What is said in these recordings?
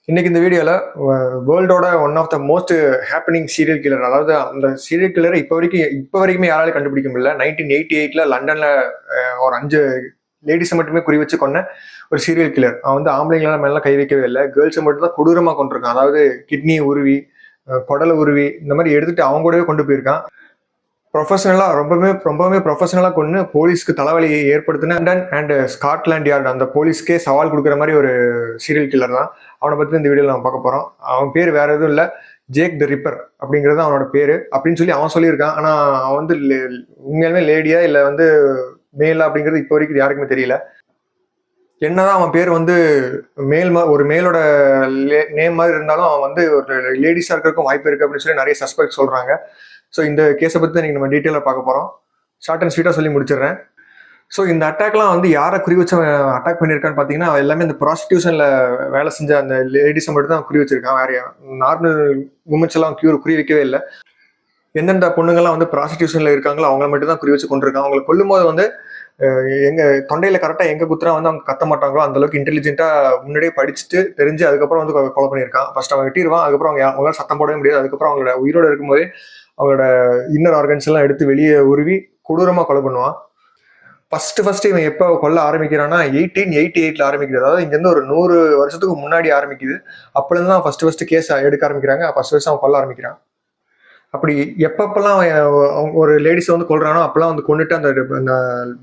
இன்னைக்கு இந்த வீடியோல வேர்ல்டோட one of the most happening serial killer, அதாவது அந்த சீரியல் கில்லரை இப்போ வரைக்குமே யாராலும் கண்டுபிடிக்க முடியல. 1988ல லண்டன்ல ஒரு 5 லேடிஸை மட்டுமே குறி வச்சு கொன்ன ஒரு சீரியல் கில்லர். அவன் வந்து ஆம்பளைங்கள மேலாம் கை வைக்கவே இல்லை, கேர்ள்ஸை மட்டும் தான் கொடூரமா கொண்டிருக்கான். அதாவது கிட்னி உருவி, குடலை உருவி இந்த மாதிரி எடுத்துட்டு அவங்க கூடவே கொண்டு போயிருக்கான். ப்ரொஃபஷனலா ரொம்பவுமே ப்ரொஃபஷனலா கொண்டு போலீஸ்க்கு தலைவலியை ஏற்படுத்தின லண்டன் அண்ட் ஸ்காட்லாண்ட் யார்டு அந்த போலீஸ்க்கே சவால் கொடுக்குற மாதிரி ஒரு சீரியல் கில்லர் தான். அவனை பத்தி இந்த வீடியோல நம்ம பார்க்க போறோம். அவன் பேர் வேற எதுவும் இல்லை, ஜேக் த ரிப்பர் அப்படிங்கிறது அவனோட பேரு அப்படின்னு சொல்லி அவன் சொல்லியிருக்கான். ஆனா அவன் வந்து உண்மையாலுமே லேடியா இல்லை வந்து மேலா அப்படிங்கிறது இப்போ வரைக்கும் யாருக்குமே தெரியல. என்னதான் அவன் பேர் வந்து ஒரு மேலோட நேம் மாதிரி இருந்தாலும் அவன் வந்து ஒரு லேடிஸா இருக்கிறதுக்கும் வாய்ப்பு இருக்கு அப்படின்னு சொல்லி நிறைய சஸ்பெக்ட் சொல்றாங்க. ஸோ இந்த கேஸை பற்றி தான் நம்ம டீட்டெயிலாக பார்க்க போகிறோம். ஷார்ட் அண்ட் ஸ்வீட்டாக சொல்லி முடிச்சிடுறேன். ஸோ இந்த அட்டாக்லாம் வந்து யாரை குறி வச்சு அட்டாக் பண்ணியிருக்கான்னு பார்த்தீங்கன்னா, எல்லாமே இந்த ப்ராஸ்டியூஷனில் வேலை செஞ்ச அந்த லேடிஸை மட்டும் தான் குறி வச்சிருக்கான். வேற நார்மல் உமன்ஸ் எல்லாம் குறி வைக்கவே இல்லை. எந்தெந்த பொண்ணுங்கள்லாம் வந்து ப்ராஸ்டியூஷனில் இருக்காங்களோ அவங்கள மட்டும் தான் குறி வச்சு கொண்டிருக்காங்க. அவங்களை கொல்லும்போது வந்து எங்க தொண்டையில கரெக்டாக எங்க குத்துறா வந்து அவங்க கத்த மாட்டாங்களோ அந்த அளவுக்கு இன்டெலிஜென்ட்டா முன்னாடியே படிச்சுட்டு தெரிஞ்சு அதுக்கப்புறம் வந்து கொலை பண்ணியிருக்கான். ஃபர்ஸ்ட் அவன் வெட்டிடுவான், அதுக்கப்புறம் அவங்களால சத்தம் போடவே முடியாது. அதுக்கப்புறம் அவங்களோட உயிரோட இருக்கும்போதே அவங்களோட இன்னர் ஆர்கன்ஸ் எல்லாம் எடுத்து வெளியே உருவி கொடூரமா கொலை பண்ணுவான். ஃபர்ஸ்ட் இவன் எப்போ கொல்ல ஆரம்பிக்கிறான்னா 1888ல ஆரம்பிக்குது. அதாவது இங்கேருந்து ஒரு 100 வருஷத்துக்கு முன்னாடி ஆரம்பிக்குது. அப்பலேருந்து தான் ஃபர்ஸ்ட் கேஸ் எடுக்க ஆரம்பிக்கிறாங்க. ஃபர்ஸ்ட் அவன் கொல்ல ஆரம்பிக்கிறான். அப்படி எப்பப்பெல்லாம் ஒரு லேடிஸ் வந்து கொல்றானோ அப்பெல்லாம் வந்து கொண்டுட்டு அந்த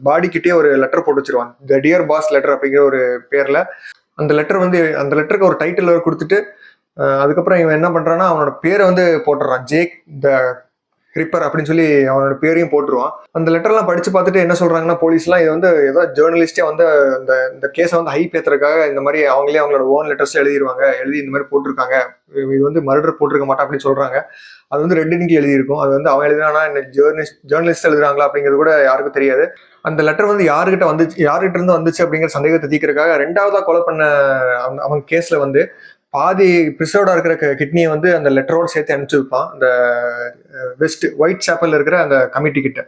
பாடி கிட்டே ஒரு லெட்டர் போட்டு வச்சிருவான். த டியர் பாஸ் லெட்டர் அப்படிங்கிற ஒரு பேர்ல அந்த லெட்டருக்கு ஒரு டைட்டில் கொடுத்துட்டு அதுக்கப்புறம் இவன் என்ன பண்றான்னா அவனோட பேரை வந்து போட்டுறான், ஜேக் த ரிப்பர் அப்படின்னு சொல்லி அவனோட பேரையும் போட்டுருவான். அந்த லெட்டர்லாம் படிச்சு பார்த்துட்டு என்ன சொல்றாங்கன்னா போலீஸ்லாம் இது வந்து ஏதோ ஜேர்னலிஸ்டே வந்து இந்த கேஸை வந்து ஹைப் ஏத்துறதுக்காக இந்த மாதிரி அவங்களே அவங்களோட ஓன் லெட்டர்ஸ் எழுதி இந்த மாதிரி போட்டிருக்காங்க, இது வந்து மர்டர் போட்டிருக்க மாட்டான் அப்படின்னு சொல்றாங்க. அது வந்து ரெட் இன்கி எழுதியிருக்கும். அது வந்து அவன் எழுதினா ஜேர்னலிஸ்ட் எழுதுறாங்களா அப்படிங்கிறது கூட யாருக்கும் தெரியாது. அந்த லெட்டர் வந்து யாருகிட்ட இருந்து வந்துச்சு அப்படிங்கிற சந்தேகத்தை தீக்கிறதுக்காக 2வதா கொலை பண்ண அவன் கேஸ்ல வந்து பாதி பிரிசர்வ்டா இருக்கிற கிட்னியை வந்து அந்த லெட்டரோட சேர்த்து அனுப்பிச்சு வைப்பான் அந்த ஒயிட் சாப்பல்ல இருக்கிற அந்த கமிட்டி கிட்ட.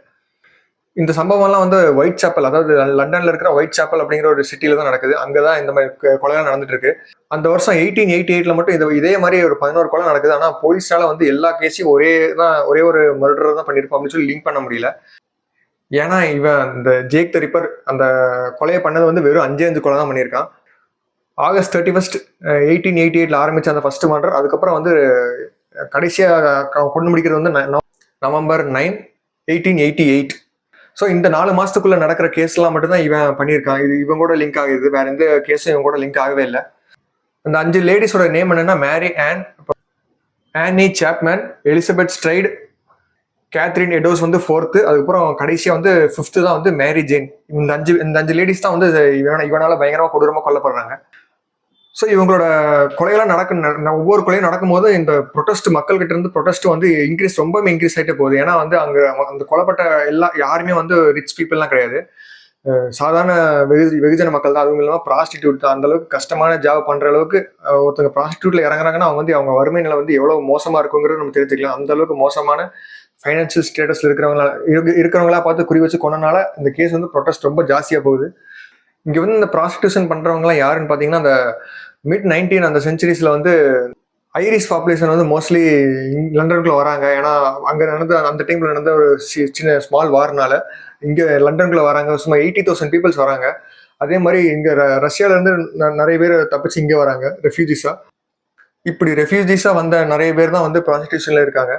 இந்த சம்பவம்லாம் வந்து ஒயிட் சாப்பல், அதாவது லண்டன்ல இருக்கிற ஒயிட் சாப்பல் அப்படிங்கிற ஒரு சிட்டில தான் நடக்குது. அங்கதான் இந்த மாதிரி கொலைலாம் நடந்துட்டு இருக்கு. அந்த வருஷம் 1888ல மட்டும் இதே மாதிரி ஒரு 11 கொலை நடக்குது. ஆனா போலீஸால வந்து எல்லா கேஸையும் ஒரே ஒரு மர்டர் தான் பண்ணிருப்போம் அப்படின்னு சொல்லி லிங்க் பண்ண முடியல. ஏன்னா இவன் இந்த ஜேக் த ரிப்பர் அந்த கொலையை பண்ணது வந்து வெறும் 5 கொலை தான் பண்ணியிருக்கான். ஆகஸ்ட் 31 1888ல ஆரம்பிச்ச அந்த ஃபர்ஸ்ட் மர்டர், அதுக்கப்புறம் வந்து கடைசியா கொண்டு முடிக்கிறது வந்து நவம்பர் 9 1888. ஸோ இந்த 4 மாசத்துக்குள்ள நடக்கிற கேஸ்லாம் மட்டும்தான் இவன் பண்ணியிருக்கான். இது இவன் கூட லிங்க் ஆகுது, வேற எந்த கேஸும் இவன் கூட லிங்க் ஆகவே இல்லை. அந்த 5 லேடிஸோட நேம் என்னன்னா மேரி ஆனி சாப்மேன், எலிசபெத் ஸ்ட்ரைட், கேத்ரின் எடோஸ் வந்து 4th, அதுக்கப்புறம் கடைசியா வந்து 5th தான் வந்து மேரி ஜேன். இந்த அஞ்சு லேடிஸ் தான் வந்து இவனால பயங்கரமா கொடூரமா கொல்லப்படுறாங்க. ஸோ இவங்களோட கொலையெல்லாம் ஒவ்வொரு கொலையும் நடக்கும்போது இந்த மக்கள் கிட்ட இருந்து ப்ரொடெஸ்ட் வந்து ரொம்பவே இன்க்ரீஸ் ஆகிட்டே போகுது. ஏன்னா வந்து அங்க அந்த கொலைப்பட்ட யாருமே வந்து ரிச் பீப்புள்லாம் கிடையாது, சாதாரண வெகுஜன மக்கள் தான். அதுவும் இல்லாமல் ப்ராஸ்டிடியூட் தான். அந்த அளவுக்கு கஷ்டமான ஜாப் பண்ற அளவுக்கு ஒருத்தங்க ப்ராஸ்டிடியூட்ல இறங்குறாங்கன்னா அவங்க வறுமை நிலை வந்து எவ்வளவு மோசமா இருக்குங்கிறது நம்ம தெரிஞ்சுக்கலாம். அந்த அளவுக்கு மோசமான ஃபைனான்சியல் ஸ்டேட்டஸ்ல இருக்கிறவங்களா பார்த்து குறி வச்சு கொண்டனால இந்த கேஸ் வந்து ப்ரொடெஸ்ட் ரொம்ப ஜாஸ்தியா போகுது. இங்க வந்து இந்த ப்ராஸ்டியூஷன் பண்றவங்கலாம் யாருன்னு பாத்தீங்கன்னா அந்த mid-19 அந்த சென்ச்சுரிஸ்ல வந்து ஐரிஷ் பாப்புலேஷன் வந்து மோஸ்ட்லி லண்டனுக்குள்ள வராங்க. ஏன்னா அங்க அந்த டைம்ல நடந்த ஒரு சின்ன ஸ்மால் வார்னால இங்க லண்டனுக்குள்ள வராங்க. சும்மா 80,000 பீப்புள்ஸ் வராங்க. அதே மாதிரி இங்க ரஷ்யால இருந்து நிறைய பேர் தப்பிச்சு இங்க வராங்க ரெஃப்யூஜிஸா. இப்படி ரெஃப்யூஜிஸா வந்த நிறைய பேர் தான் வந்து ப்ராஸ்டியூஷன்ல இருக்காங்க.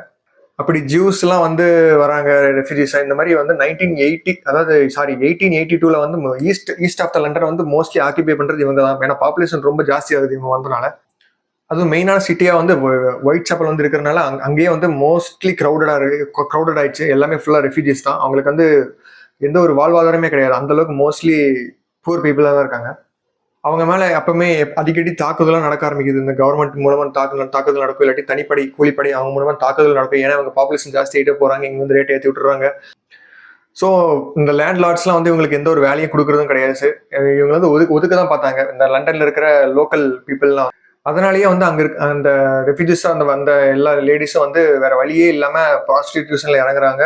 அப்படி ஜூஸ் எல்லாம் வந்து வராங்க ரெஃப்யூஜிஸா. இந்த மாதிரி வந்து 1882ல வந்து ஈஸ்ட் ஆஃப் த லண்டன் வந்து மோஸ்ட்லி ஆக்கிபை பண்றது இவங்க தான். ஏன்னா பாப்புலேஷன் ரொம்ப ஜாஸ்தி ஆகுது இவங்க வந்தனால. அதுவும் மெயினான சிட்டியா வந்து ஒயிட் சாப்பல் வந்து இருக்கிறதுனால அங்கேயே வந்து மோஸ்ட்லி க்ரௌடட் ஆயிடுச்சு. எல்லாமே ஃபுல்லா ரெஃப்யூஜிஸ் தான். அவங்களுக்கு வந்து எந்த ஒரு வாழ்வாதாரமே கிடையாது. அந்த அளவுக்கு மோஸ்ட்லி புவர் பீப்புளா தான் இருக்காங்க. அவங்க மேல எப்பவுமே அடிக்கடி தாக்குதலாம் நடக்க ஆரம்பிக்குது. இந்த கவர்மெண்ட் மூலமா தாக்குதல் நடக்கும், இல்லாட்டி தனிப்படை கூலிப்படை அவங்க மூலமா தாக்குதல் நடக்கும். ஏன்னா அவங்க பாப்புலேஷன் ஜாஸ்தி ஆகிட்டே போறாங்க, இங்க வந்து ரேட் ஏற்றி விட்டுறாங்க. ஸோ இந்த லேண்ட் லார்ட்ஸ்லாம் வந்து இவங்களுக்கு எந்த ஒரு வேலையும் கொடுக்குறதும் கிடையாது. இவங்க வந்து ஒதுக்க தான் பார்த்தாங்க இந்த லண்டன்ல இருக்கிற லோக்கல் பீப்புள்லாம். அதனாலேயே வந்து அங்க அந்த ரெஃப்யூஜிஸா வந்த எல்லா லேடிஸும் வந்து வேற வழியே இல்லாம ப்ராஸ்டிடியூஷன்ல இறங்குறாங்க.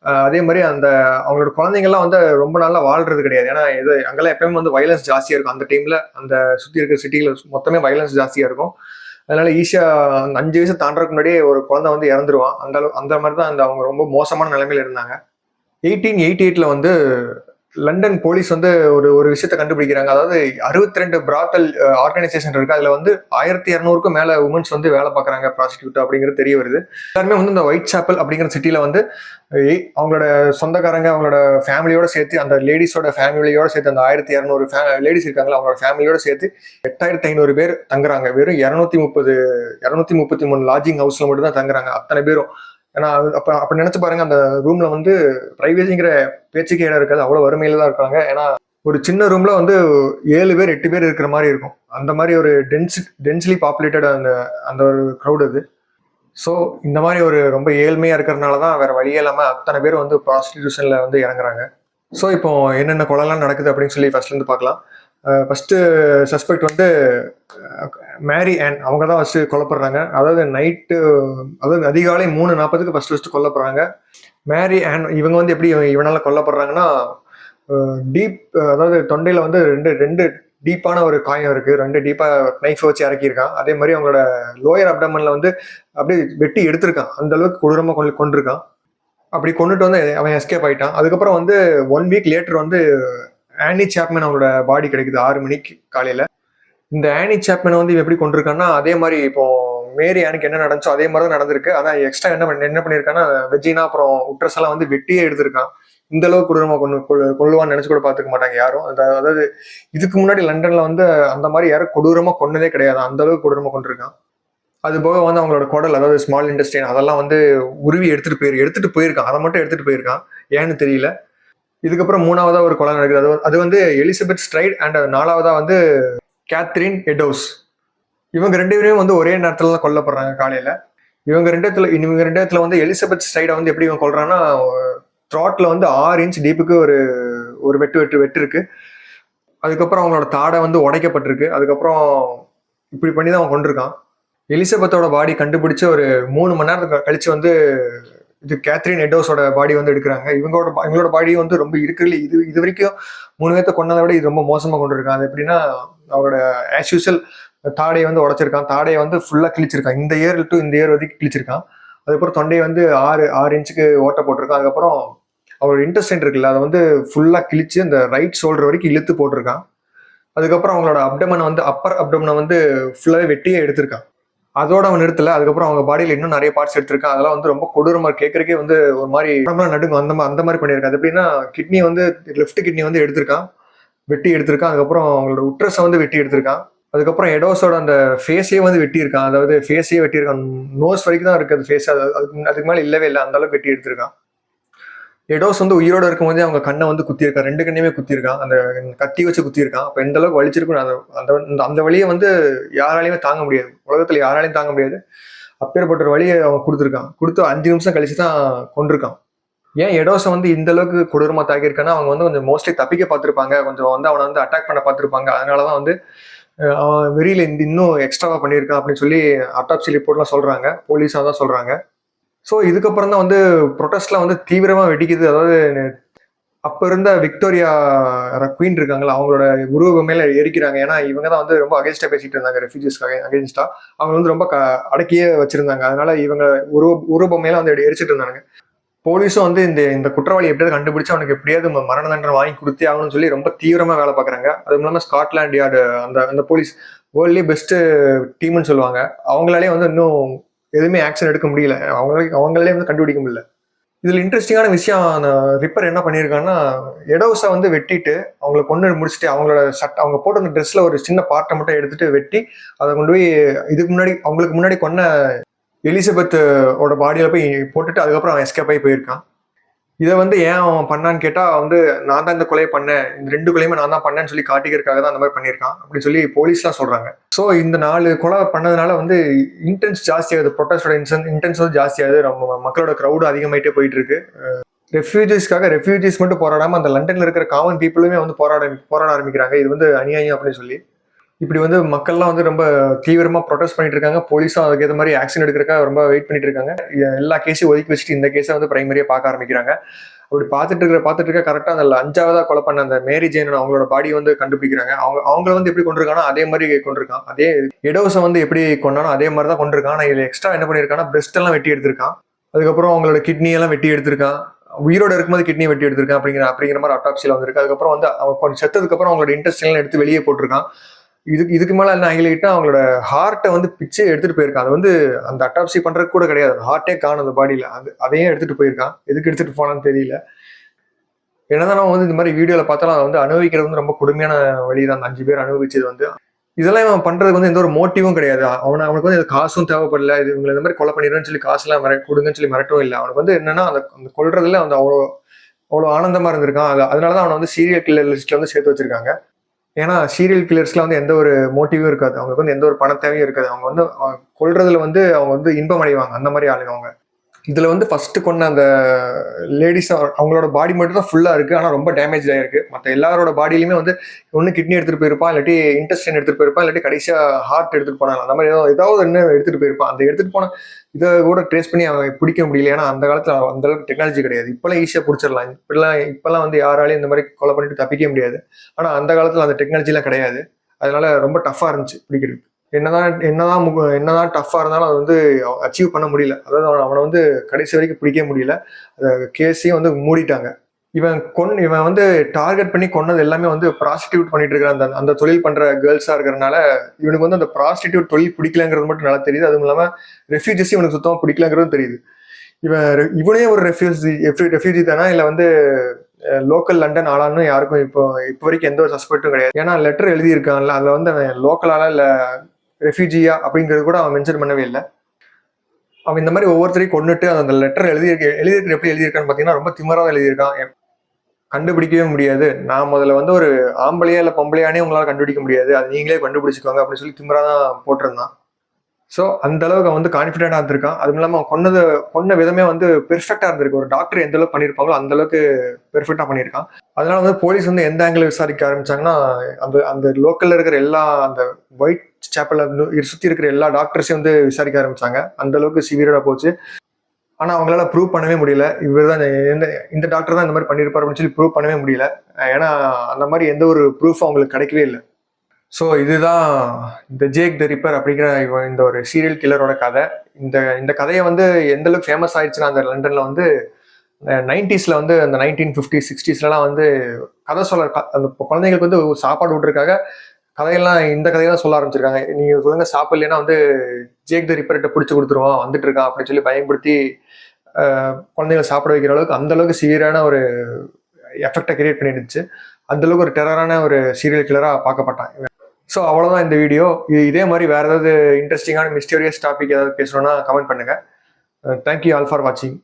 அதே மாதிரி அந்த அவங்களோட குழந்தைங்கள்லாம் வந்து ரொம்ப நாளா வாழ்றது கிடையாது. ஏன்னா இது அங்கெல்லாம் எப்பயுமே வந்து வயலன்ஸ் ஜாஸ்தியா இருக்கும். அந்த டைம்ல அந்த சுத்தி இருக்கிற சிட்டில மொத்தமே வயலன்ஸ் ஜாஸ்தியா இருக்கும். அதனால ஈஸியா அந்த 5 வயசு தாண்டறதுக்கு முன்னாடியே ஒரு குழந்தை வந்து இறந்துருவான். அந்த மாதிரி தான் அவங்க ரொம்ப மோசமான நிலைமையில இருந்தாங்க. 1888ல வந்து லண்டன் போலீஸ் வந்து ஒரு ஒரு விஷயத்த கண்டுபிடிக்கிறாங்க. அதாவது 62 பிராத்தல் ஆர்கனைசேஷன் இருக்கு. அதுல வந்து 1200க்கும் மேல உமன்ஸ் வந்து வேலை பார்க்குறாங்க ப்ராஸ்டியூட் அப்படிங்கிறது தெரிய வருது. எல்லாருமே வந்து இந்த ஒயிட் சாப்பல் அப்படிங்கிற சிட்டில வந்து அவங்களோட சொந்தக்காரங்க அவங்களோட ஃபேமிலியோட சேர்த்து அந்த லேடிஸோட ஃபேமிலியோட சேர்த்து அந்த 1200 லேடிஸ் இருக்காங்களா அவங்களோட ஃபேமிலியோட சேர்த்து 8500 பேர் தங்குறாங்க. வெறும் 233 லாட்ஜிங் ஹவுஸ்ல மட்டும் தான் தங்குறாங்க அத்தனை பேரும். ஏன்னா அப்ப நினைச்சு பாருங்க, அந்த ரூம்ல வந்து பிரைவேசிங்கிற பேச்சுக்கே இடம் இருக்காது. அவ்வளவு வறுமையில தான் இருக்காங்க. ஏன்னா ஒரு சின்ன ரூம்ல வந்து 7 பேர் 8 பேர் இருக்கிற மாதிரி இருக்கும். அந்த மாதிரி ஒரு டென்ஸ்லி பாப்புலேட்டட் அந்த அந்த ஒரு க்ரௌட் அது. ஸோ இந்த மாதிரி ஒரு ரொம்ப ஏழ்மையா இருக்கிறதுனால தான் வேற வழியே இல்லாம அத்தனை பேர் வந்து ப்ராஸ்டிடியூஷன்ல வந்து இறங்குறாங்க. ஸோ இப்போ என்னென்ன கொலைலாம் நடக்குது அப்படின்னு சொல்லி ஃபர்ஸ்ட்ல இருந்து பார்க்கலாம். ஃபர்ஸ்ட் சஸ்பெக்ட் வந்து மேரி ஆன், அவங்க தான் ஃபர்ஸ்ட் கொல்லப்படுறாங்க. அதாவது அதாவது அதிகாலை 3:40க்கு ஃபர்ஸ்ட் கொல்லப்படுறாங்க. மேரி ஆன் இவங்க வந்து எப்படி இவனால கொல்லப்படுறாங்கன்னா, டீப் அதாவது தொண்டையில வந்து ரெண்டு டீப்பான ஒரு காயம் இருக்கு. 2 டீப்பா நைஃப் வச்சு இறக்கியிருக்கான். அதே மாதிரி அவங்களோட லோயர் அப்டமன்ல வந்து அப்படியே வெட்டி எடுத்திருக்கான். அந்த அளவுக்கு கொடூரமா கொண்டிருக்கான். அப்படி கொண்டுட்டு வந்து அவன் எஸ்கேப் ஆயிட்டான். அதுக்கப்புறம் வந்து 1 வீக் லேட்டர் வந்து ஆனி சாப்மேன் அவங்களோட பாடி கிடைக்குது 6 மணிக்கு காலையில. இந்த ஆனி சாப்மேனை வந்து எப்படி கொண்டிருக்கான்னா, அதே மாதிரி இப்போ மேரி ஆனுக்கு என்ன நடந்துச்சோ அதே மாதிரி தான் நடந்திருக்கு. ஆனா எக்ஸ்ட்ரா என்ன பண்ணிருக்கான்னா, வெஜினா அப்புறம் உட்ரஸ் எல்லாம் வந்து வெட்டியே எடுத்திருக்கான். இந்த அளவுக்கு கொடூரமா கொள்ளுவான்னு நினைச்சு கூட பாத்துக்க மாட்டாங்க யாரும். அதாவது இதுக்கு முன்னாடி லண்டன்ல வந்து அந்த மாதிரி யாரும் கொடூரமா கொன்னதே கிடையாது. அந்த அளவுக்கு கொடூரமா கொண்டிருக்கான். அது போக வந்து அவங்களோட குடல், அதாவது ஸ்மால் இன்டெஸ்டைன், அதெல்லாம் வந்து உருவி எடுத்துட்டு போயிருக்கான். அதை மட்டும் எடுத்துட்டு போயிருக்கான், ஏன்னு தெரியல. இதுக்கப்புறம் 3ஆவதா ஒரு கொலை நடக்குது. அது வந்து எலிசபெத் ஸ்ட்ரைட் அண்ட் 4ஆவதா வந்து கேத்ரின் எடோஸ். இவங்க 2 பேரும் வந்து ஒரே நேரத்துல தான் கொல்லப்படுறாங்க காலையில. இவங்க ரெண்டு இடத்துல வந்து எலிசபெத் ஸ்ட்ரைடை வந்து எப்படி இவங்க கொல்றான்னா, த்ராட்ல வந்து 6 இன்ச் டீப்புக்கு ஒரு வெட்டு இருக்கு. அதுக்கப்புறம் அவங்களோட தாடை வந்து உடைக்கப்பட்டிருக்கு. அதுக்கப்புறம் இப்படி பண்ணி தான் அவன் கொண்டிருக்கான். எலிசபெத்தோட பாடி கண்டுபிடிச்சு ஒரு 3 மணி நேரத்துக்கு கழிச்சு வந்து இது கேத்ரின் எடோஸோட பாடி வந்து எடுக்கிறாங்க. இவங்களோட பாடி வந்து ரொம்ப இருக்கிறதுல இது வரைக்கும் 3 பேர்த்த கொண்டதை விட இது ரொம்ப மோசமா கொண்டிருக்கான். அது எப்படின்னா, அவரோட ஆஸ் யூசுவல் தாடையை வந்து உடைச்சிருக்கான். தாடையை வந்து ஃபுல்லா கிழிச்சிருக்கான். இந்த இயர் டு இந்த இயர் வரைக்கும் கிழிச்சிருக்கான். அதுக்கப்புறம் தொண்டையை வந்து 6 இன்ச்சுக்கு ஓட்ட போட்டிருக்கான். அதுக்கப்புறம் அவரோட இன்டெஸ்டைன் இருக்குல்ல, அதை வந்து ஃபுல்லா கிழிச்சு அந்த ரைட் ஷோல்டர் வரைக்கும் இழுத்து போட்டிருக்கான். அதுக்கப்புறம் அவங்களோட அப்டமனை வந்து அப்பர் அப்டமனை வந்து ஃபுல்லாவே வெட்டியே எடுத்திருக்கான். அதோட அவன் நிறுத்தல. அதுக்கப்புறம் அவங்க பாடியில இன்னும் நிறைய பார்ட்ஸ் எடுத்திருக்கான். அதெல்லாம் வந்து ரொம்ப கொடூரமா கேட்கறக்கே வந்து ஒரு மாதிரி நடுங்கும். அந்த மாதிரி பண்ணியிருக்கான். அது எப்படின்னா, கிட்னி வந்து லெஃப்ட் கிட்னி வந்து வெட்டி எடுத்திருக்கான். அதுக்கப்புறம் அவங்களோட உட்ரஸை வந்து வெட்டி எடுத்திருக்கான். அதுக்கப்புறம் எடோஸோட அந்த ஃபேஸையே வந்து வெட்டியிருக்கான். அதாவது ஃபேஸையே வெட்டியிருக்கான். நோஸ் வரைக்கும் தான் இருக்கு அது ஃபேஸ். அதுக்கு மேலே இல்லவே இல்லை. அந்த அளவுக்கு வெட்டி எடுத்திருக்கான். எடோஸ் வந்து உயிரோட இருக்கும்போதே அவங்க கண்ணை வந்து குத்திருக்கான். 2 கண்ணையுமே குத்திருக்கான். அந்த கத்தி வச்சு குத்திருக்கான். அப்ப எந்த அளவுக்கு வலிச்சிருக்கும். அந்த வழியை வந்து யாராலையுமே தாங்க முடியாது. உலகத்துல யாராலையும் தாங்க முடியாது. அப்பேற்பட்ட ஒரு வழியை அவன் கொடுத்து 5 நிமிஷம் கழிச்சு தான் கொண்டிருக்கான். ஏன் எடோஸை வந்து இந்த அளவுக்கு கொடூரமா தாக்கியிருக்கான்னா, அவங்க வந்து கொஞ்சம் மோஸ்ட்லி தப்பிக்க பார்த்திருப்பாங்க. கொஞ்சம் வந்து அவனை வந்து அட்டாக் பண்ண பார்த்திருப்பாங்க. அதனாலதான் வந்து அவன் வெறியில இன்னும் எக்ஸ்ட்ராவா பண்ணியிருக்கான் அப்படின்னு சொல்லி அட்டாப்சி ரிப்போர்ட்லாம் சொல்றாங்க. போலீஸா தான் சொல்றாங்க. ஸோ இதுக்கப்புறம் தான் வந்து ப்ரொட்டஸ்ட்லாம் வந்து தீவிரமா வெடிக்குது. அதாவது அப்ப இருந்த விக்டோரியா குவீன் இருக்காங்களா, அவங்களோட உருவ மேல எரிக்கிறாங்க. ஏன்னா இவங்க தான் வந்து ரொம்ப அகேன்ஸ்டா பேசிட்டு இருந்தாங்க, ரெஃப்யூஜிஸ்க்காக அகேன்ஸ்டா. அவங்க வந்து ரொம்ப அடக்கியே வச்சிருந்தாங்க. அதனால இவங்க உருவமையில வந்து எரிச்சிட்டு இருந்தாங்க. போலீஸும் வந்து இந்த குற்றவாளி எப்படியாவது கண்டுபிடிச்சு அவனுக்கு எப்படியாவது மரண தண்டனை வாங்கி கொடுத்தே ஆகணும்னு சொல்லி ரொம்ப தீவிரமா வேலை பார்க்குறாங்க. அதுவும் இல்லாமல் ஸ்காட்லாண்ட் யார்டு அந்த போலீஸ் வேர்ல்ட்லயே பெஸ்ட் டீம்னு சொல்லுவாங்க. அவங்களாலே வந்து இன்னும் எதுவுமே ஆக்ஷன் எடுக்க முடியல. அவங்களே வந்து கண்டுபிடிக்க முடியல. இதுல இன்ட்ரெஸ்டிங்கான விஷயம், ரிப்பர் என்ன பண்ணியிருக்காங்கன்னா, எடோஸை வந்து வெட்டிட்டு அவங்களை கொண்டு முடிச்சுட்டு அவங்க போட்டு அந்த ட்ரெஸ்ல ஒரு சின்ன பார்ட்டை மட்டும் எடுத்துட்டு வெட்டி அதை கொண்டு போய் அவங்களுக்கு முன்னாடி கொன்ன எலிசபெத்தோட பாடியில போய் போட்டுட்டு அதுக்கப்புறம் அவன் எஸ்கேப் ஆகி போயிருக்கான். இதை வந்து ஏன் அவன் பண்ணான்னு கேட்டா, வந்து நான் தான் இந்த கொலையை பண்ணேன், இந்த 2 கொலையுமே நான் தான் பண்ணேன்னு சொல்லி காட்டிக்கிறதுக்காக தான் அந்த மாதிரி பண்ணியிருக்கான் அப்படின்னு சொல்லி போலீஸ்லாம் சொல்றாங்க. ஸோ இந்த 4 கொலை பண்ணதுனால வந்து இன்டென்ஸ் ஜாஸ்தி ஆகுது. ப்ரொட்டஸ்டோட இன்டென்ஸ் வந்து ஜாஸ்தி ஆகுது. மக்களோட க்ரௌடு அதிகமாயிட்டே போயிட்டு இருக்கு. ரெஃப்யூஜிஸ் மட்டும் போராடாம அந்த லண்டன்ல இருக்கிற காமன் பீப்புளுமே வந்து போராட ஆரம்பிக்கிறாங்க. இது வந்து அநியாயம் அப்படின்னு சொல்லி. இப்படி வந்து மக்கள்லாம் வந்து ரொம்ப தீவிரமா ப்ரொடெஸ்ட் பண்ணிட்டு இருக்காங்க. போலீஸும் அதுக்கு ஏற்ற மாதிரி ஆக்ஷன் எடுக்கிறதுக்காக ரொம்ப வெயிட் பண்ணிட்டு இருக்காங்க. எல்லா கேஸையும் ஒதுக்கி வச்சுட்டு இந்த கேஸை வந்து பிரைமரியா பார்க்க ஆரம்பிக்கிறாங்க. அப்படி பார்த்துட்டு இருக்க கரெக்டா அந்த 5ஆவதா கொலை பண்ண அந்த மேரி ஜெயின் அவங்களோட பாடி வந்து கண்டுபிடிக்கிறாங்க. அவங்கள வந்து எப்படி கொண்டிருக்கானோ அதே மாதிரி கொண்டிருக்கான். அதே எடோஸை வந்து எப்படி கொண்டானோ அதே மாதிரி தான் கொண்டிருக்கான். ஆனால் இதுல எக்ஸ்ட்ரா என்ன பண்ணியிருக்கான்னா பிரெஸ்ட் எல்லாம் வெட்டி எடுத்திருக்கான். அதுக்கப்புறம் அவங்களோட கிட்னி எல்லாம் வெட்டி எடுத்திருக்கான். உயிரோட இருக்கும்போது கிட்னி வெட்டி எடுத்திருக்கான் அப்படிங்கிற மாதிரி அட்டாப்சியில வந்திருக்கு. அதுக்கப்புறம் வந்து அவன் கொஞ்சம் செத்ததுக்கு அப்புறம் அவங்களோட இன்டெஸ்டைன் எடுத்து வெளியே போட்டிருக்கான். இதுக்கு மேல என்ன ஹைலைட்டா அவங்களோட ஹார்ட்டை வந்து பிச்சு எடுத்துட்டு போயிருக்கான். அது வந்து அந்த அட்டாப்சி பண்றதுக்கு கூட கிடையாது. ஹார்ட்டே காணும் அந்த பாடியில. அதையும் எடுத்துட்டு போயிருக்கான். எதுக்கு எடுத்துட்டு போனான்னு தெரியல. என்னதான் நம்ம வந்து இந்த மாதிரி வீடியோல பார்த்தாலும் அதை வந்து அனுபவிக்கிறது வந்து ரொம்ப கொடுமையான வழிதான். அந்த 5 பேர் அனுபவிச்சது வந்து இதெல்லாம் இவன் பண்றதுக்கு வந்து எந்த ஒரு மோட்டிவும் கிடையாது. அவனுக்கு வந்து காசும் தேவைப்படல. இது இவங்களை இந்த மாதிரி கொலை பண்ணிடுறேன்னு சொல்லி காசுலாம் கொடுங்கன்னு சொல்லி மிரட்டவும் இல்லை. அவனுக்கு வந்து என்னன்னா அந்த கொல்றதுல வந்து அவ்வளோ ஆனந்தமா இருந்திருக்கான். அதனாலதான் அவனை வந்து சீரியல் கில்லர் லிஸ்ட்ல வந்து சேர்த்து வச்சிருக்காங்க. ஏன்னா சீரியல் கில்லர்ஸ்ல வந்து எந்த ஒரு மோட்டிவும் இருக்காது. அவங்களுக்கு வந்து எந்த ஒரு பண தேவையும் இருக்காது. அவங்க வந்து கொல்றதுல வந்து அவங்க வந்து இன்பம் அடைவாங்க. அந்த மாதிரி ஆளுங்க அவங்க. இதுல வந்து ஃபர்ஸ்ட் கொண்ட அந்த லேடிஸ் அவங்களோட பாடி மட்டும் தான் ஃபுல்லா இருக்கு. ஆனா ரொம்ப டேமேஜ் ஆயிருக்கு. மற்ற எல்லாரோட பாடியிலுமே வந்து ஒண்ணு கிட்னி எடுத்துட்டு போயிருப்பான், இல்லாட்டி இன்டெஸ்டைன் எடுத்துட்டு போயிருப்பான், இல்லாட்டி கடைசியா ஹார்ட் எடுத்துட்டு போனாங்க. அந்த மாதிரி ஏதாவது என்ன எடுத்துட்டு போயிருப்பான். அந்த எடுத்துட்டு போன இதை கூட ட்ரேஸ் பண்ணி அவன் பிடிக்க முடியல. ஏன்னா அந்த காலத்துல அந்த அளவுக்கு டெக்னாலஜி கிடையாது. இப்பெல்லாம் ஈஸியா பிடிச்சிடலாம். இப்பெல்லாம் வந்து யாராலையும் இந்த மாதிரி கொலை பண்ணிட்டு தப்பிக்க முடியாது. ஆனா அந்த காலத்துல அந்த டெக்னாலஜி எல்லாம் கிடையாது. அதனால ரொம்ப டஃபா இருந்துச்சு பிடிக்கிறது. என்னதான் டஃப்பா இருந்தாலும் அது வந்து அச்சீவ் பண்ண முடியல. அதாவது அவனை வந்து கடைசி வரைக்கும் பிடிக்க முடியல. அந்த கேஸையும் வந்து மூடிட்டாங்க. இவன் வந்து டார்கெட் பண்ணி கொன்னது எல்லாமே வந்து ப்ராஸ்டிடியூட் பண்ணிட்டு இருக்கிற அந்த தொழில் பண்ற கேர்ள்ஸா இருக்கிறனால இவனுக்கு வந்து அந்த ப்ராஸ்டிடியூட் தொழில் பிடிக்கலங்கிறது மட்டும் நல்லா தெரியுது. அதுவும் இல்லாம ரெஃப்யூஜிஸும் இவனுக்கு சுத்தமா பிடிக்கலங்கிறதும் தெரியுது. இவனே ஒரு ரெஃப்யூஜி தானா இல்ல வந்து லோக்கல் லண்டன் ஆளான்னு யாருக்கும் இப்போ வரைக்கும் எந்த ஒரு சஸ்பெக்டும் கிடையாது. ஏன்னா லெட்டர் எழுதியிருக்கான்ல, அதுல வந்து அவன் லோக்கலால இல்ல ரெஃப்யூஜியா அப்படிங்கிறது கூட அவன் மென்ஷன் பண்ணவே இல்லை. அவன் இந்த மாதிரி ஒவ்வொருத்தரையும் கொண்டுட்டு அந்த லெட்டர் எழுதியிருக்கிற எப்படி எழுதியிருக்கான்னு பாத்தீங்கன்னா ரொம்ப திமிரா எழுதியிருக்கான். கண்டுபிடிக்கவே முடியாது. நான் முதல்ல வந்து ஒரு ஆம்பளையா இல்ல பொம்பளையானே உங்களால கண்டுபிடிக்க முடியாது, அது நீங்களே கண்டுபிடிச்சுக்கோங்க அப்படின்னு சொல்லி திமிரா தான் போட்டிருந்தான். ஸோ அந்த அளவுக்கு அவன் வந்து கான்ஃபிடென்டா இருந்திருக்கான். அதுவும் இல்லாமல் அவன் கொன்ன விதமே வந்து பெர்ஃபெக்டா இருந்திருக்கு. ஒரு டாக்டர் எந்த அளவுக்கு பண்ணியிருப்பாங்களோ அந்த அளவுக்கு பெர்ஃபெக்டா பண்ணியிருக்கான். அதனால வந்து போலீஸ் வந்து எந்த ஆங்கிள் விசாரிக்க ஆரம்பிச்சாங்கன்னா அந்த லோக்கல்ல இருக்கிற எல்லா அந்த ஒயிட் சேப்பல்ல சுத்தி இருக்கிற எல்லா டாக்டர்ஸையும் வந்து விசாரிக்க ஆரம்பிச்சாங்க. அந்த அளவுக்கு சிவியரா போச்சு. ஆனா அவங்களால ப்ரூவ் பண்ணவே முடியல. இவர் தான் இந்த டாக்டர் தான் இந்த மாதிரி பண்ணியிருப்பாரு அப்படின்னு சொல்லி ப்ரூவ் பண்ணவே முடியல. ஏன்னா அந்த மாதிரி எந்த ஒரு ப்ரூஃப் அவங்களுக்கு கிடைக்கவே இல்லை. ஸோ இதுதான் இந்த ஜேக் த ரிப்பர் அப்படிங்கிற இந்த ஒரு சீரியல் கில்லரோட கதை. இந்த கதையை வந்து எந்த அளவுக்கு ஃபேமஸ் ஆயிடுச்சுன்னா அந்த லண்டன்ல வந்து 90ஸ்ல வந்து அந்த 1950s 60ஸ்லாம் வந்து கதை சொல்ல அந்த குழந்தைங்களுக்கு வந்து சாப்பாடு விட்டுருக்காங்க. இந்த கதையை தான் சொல்ல ஆரம்பிச்சிருக்காங்க. நீங்க சொல்லுங்க சாப்பிடலன்னா வந்து ஜேக் த ரிப்பர்கிட்ட பிடிச்சி கொடுத்துருவோம் வந்துட்டு இருக்கான் அப்படின்னு சொல்லி பயன்படுத்தி குழந்தைகளை சாப்பிட வைக்கிற அளவுக்கு அந்த அளவுக்கு சிவியரான ஒரு எஃபெக்டை கிரியேட் பண்ணிடுச்சு. அந்த அளவுக்கு ஒரு டெரரான ஒரு சீரியல் கில்லரா பார்க்கப்பட்டான். ஸோ அவ்வளோதான் இந்த வீடியோ. இதே மாதிரி வேற ஏதாவது இன்ட்ரெஸ்டிங்கான மிஸ்டீரியஸ் டாபிக் ஏதாவது பேசணும்னா கமெண்ட் பண்ணுங்க. தேங்க்யூ ஆல் ஃபார் வாட்சிங்.